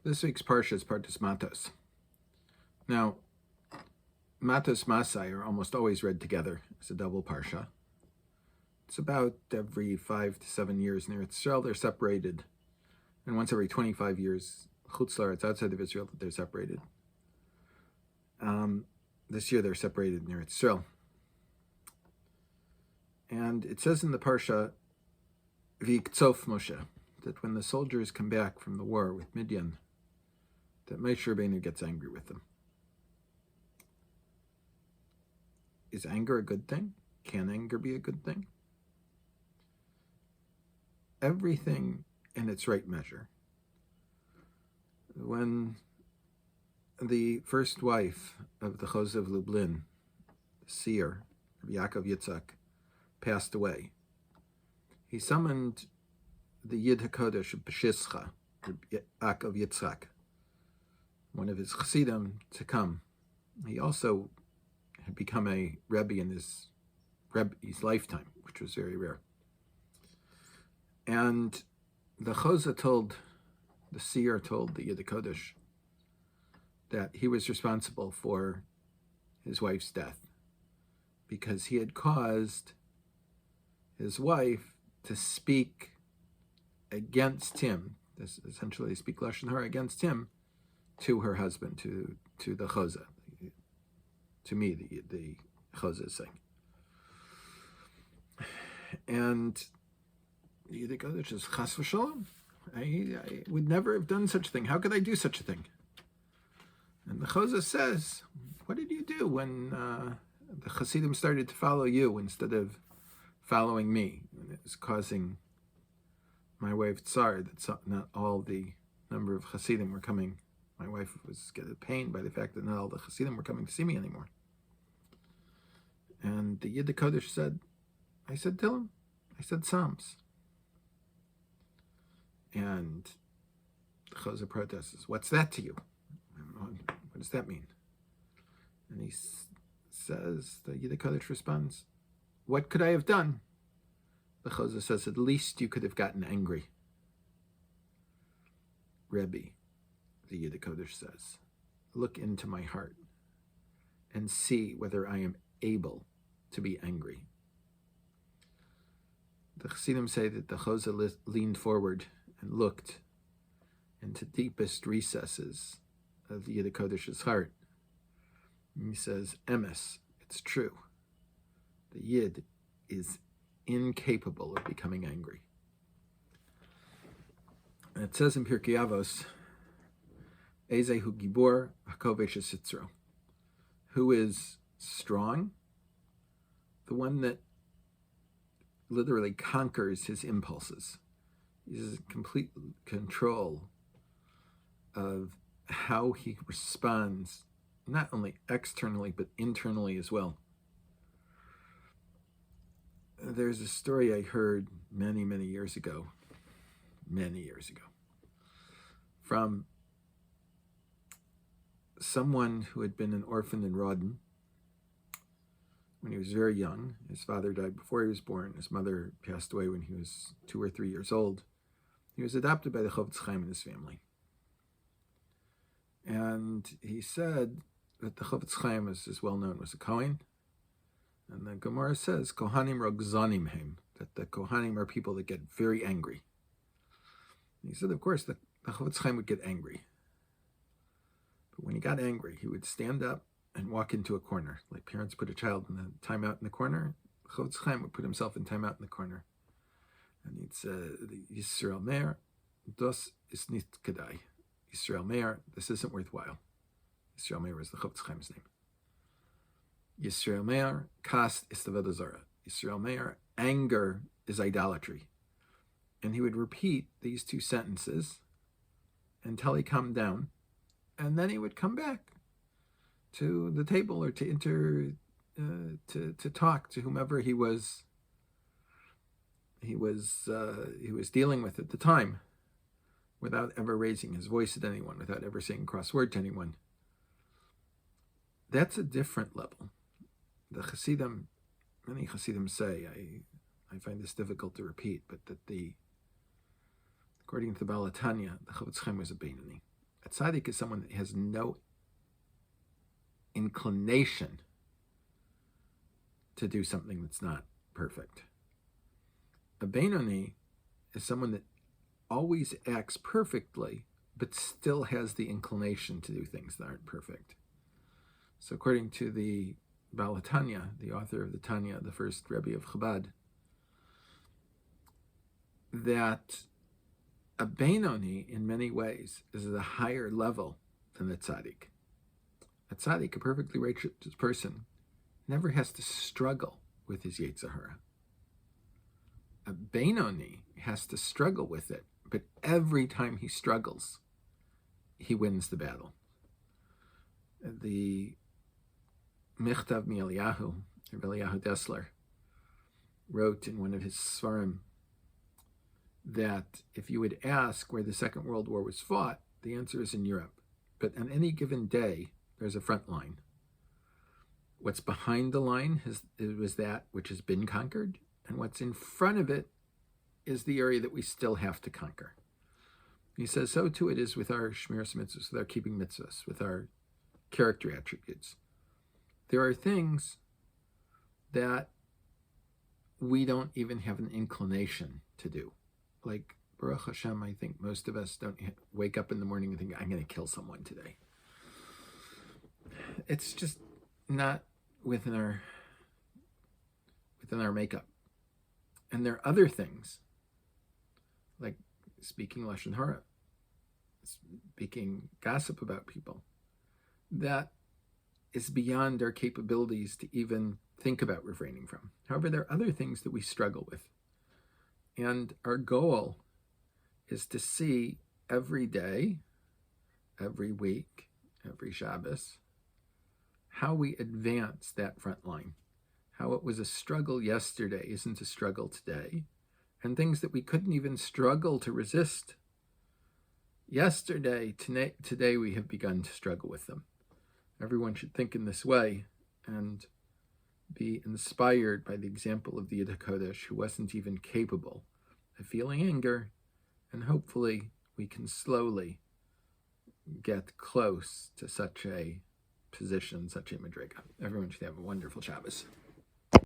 This week's Parsha is Parshas Matos. Now, Matos Masai are almost always read together as a double Parsha. It's about every 5 to 7 years in Eretz Israel they're separated, and once every 25 years, Chutz La'aretz, outside of Israel, that they're separated. This year they're separated in Eretz Israel. And it says in the Parsha, V'yiktsof Moshe, that when the soldiers come back from the war with Midian, that Moshe Rabbeinu gets angry with them. Is anger a good thing? Can anger be a good thing? Everything in its right measure. When the first wife of the Chozeh of Lublin, the seer of Yaakov Yitzhak, passed away, he summoned the Yid HaKodesh of Beshischa, Yaakov Yitzhak, one of his chassidim, to come. He also had become a Rebbe in his lifetime, which was very rare. And the Chozeh the seer told the Yid HaKodesh that he was responsible for his wife's death because he had caused his wife to speak against him, essentially speak Lashon Hara against him, to her husband, to the Chozeh, to me, the Chozeh is saying. And the Yid HaKodesh is chas v'shalom. I would never have done such a thing. How could I do such a thing? And the Chozeh says, what did you do when the Hasidim started to follow you instead of following me? And it was causing my wife tsar, that not all the number of Hasidim were coming. My wife was getting pained by the fact that not all the Hasidim were coming to see me anymore. And the Yid HaKodesh said, I said Tehillim, I said Psalms. And the Chozeh protests, what's that to you? What does that mean? And he says, the Yid HaKodesh responds, what could I have done? The Chozeh says, at least you could have gotten angry. Rebbe, the Yid HaKodesh says, look into my heart and see whether I am able to be angry. The Chassidim say that the Chozeh leaned forward and looked into deepest recesses of the Yid HaKodesh's heart. And he says, Emes, it's true. The Yid is incapable of becoming angry. And it says in Pirkei Avos, Ezehu Gibor HaKovesh Sitzro, who is strong, the one that literally conquers his impulses. He's in complete control of how he responds, not only externally, but internally as well. There's a story I heard many years ago, from someone who had been an orphan in Rawdon when he was very young. His father died before he was born. His mother passed away when he was 2 or 3 years old. He was adopted by the Chofetz Chaim and his family. And he said that the Chofetz Chaim, as is well known, was a Kohen. And the Gemara says, Kohanim rogzanim heim, that the Kohanim are people that get very angry. And he said, of course, the Chofetz Chaim would get angry. But when he got angry, he would stand up and walk into a corner. Like parents put a child in the timeout in the corner, Chofetz Chaim would put himself in timeout in the corner. And he'd say, Yisrael Meir, das ist nicht kedai. Yisrael Meir, this isn't worthwhile. Yisrael Meir was the Chofetz Chaim's name. Yisrael Meir, kas ist avodah zarah. Yisrael Meir, anger is idolatry. And he would repeat these 2 sentences until he calmed down, and then he would come back to the table or to to talk to whomever he was dealing with at the time, without ever raising his voice at anyone, without ever saying a cross word to anyone. That's a different level. The Hasidim, many Hasidim say, I find this difficult to repeat, but that according to the Baal HaTanya, the Chofetz Chaim was a Beinoni. A tzaddik is someone that has no inclination to do something that's not perfect. A Benoni is someone that always acts perfectly, but still has the inclination to do things that aren't perfect. So according to the Baal Tanya, the author of the Tanya, the first Rebbe of Chabad, that a Benoni, in many ways, is at a higher level than the tzaddik. A tzaddik, a perfectly righteous person, never has to struggle with his Yetzer Hara. A Benoni has to struggle with it, but every time he struggles, he wins the battle. The Michtav Eliyahu, Eliyahu Dessler, wrote in one of his Svarim that if you would ask where the Second World War was fought, the answer is in Europe. But on any given day, there's a front line. What's behind the line was that which has been conquered, and what's in front of it is the area that we still have to conquer. He says, so too it is with our Shmiras Mitzvahs, with our keeping mitzvahs, with our character attributes. There are things that we don't even have an inclination to do. Like, Baruch Hashem, I think most of us don't wake up in the morning and think, I'm going to kill someone today. It's just not within our makeup. And there are other things, like speaking Lashon Hara, speaking gossip about people, that is beyond our capabilities to even think about refraining from. However, there are other things that we struggle with. And our goal is to see every day, every week, every Shabbos, how we advance that front line. How it was a struggle yesterday isn't a struggle today. And things that we couldn't even struggle to resist yesterday, today we have begun to struggle with them. Everyone should think in this way and be inspired by the example of the Yid HaKodesh, who wasn't even capable of feeling anger, and hopefully we can slowly get close to such a position, such a madriga. Everyone should have a wonderful Shabbos.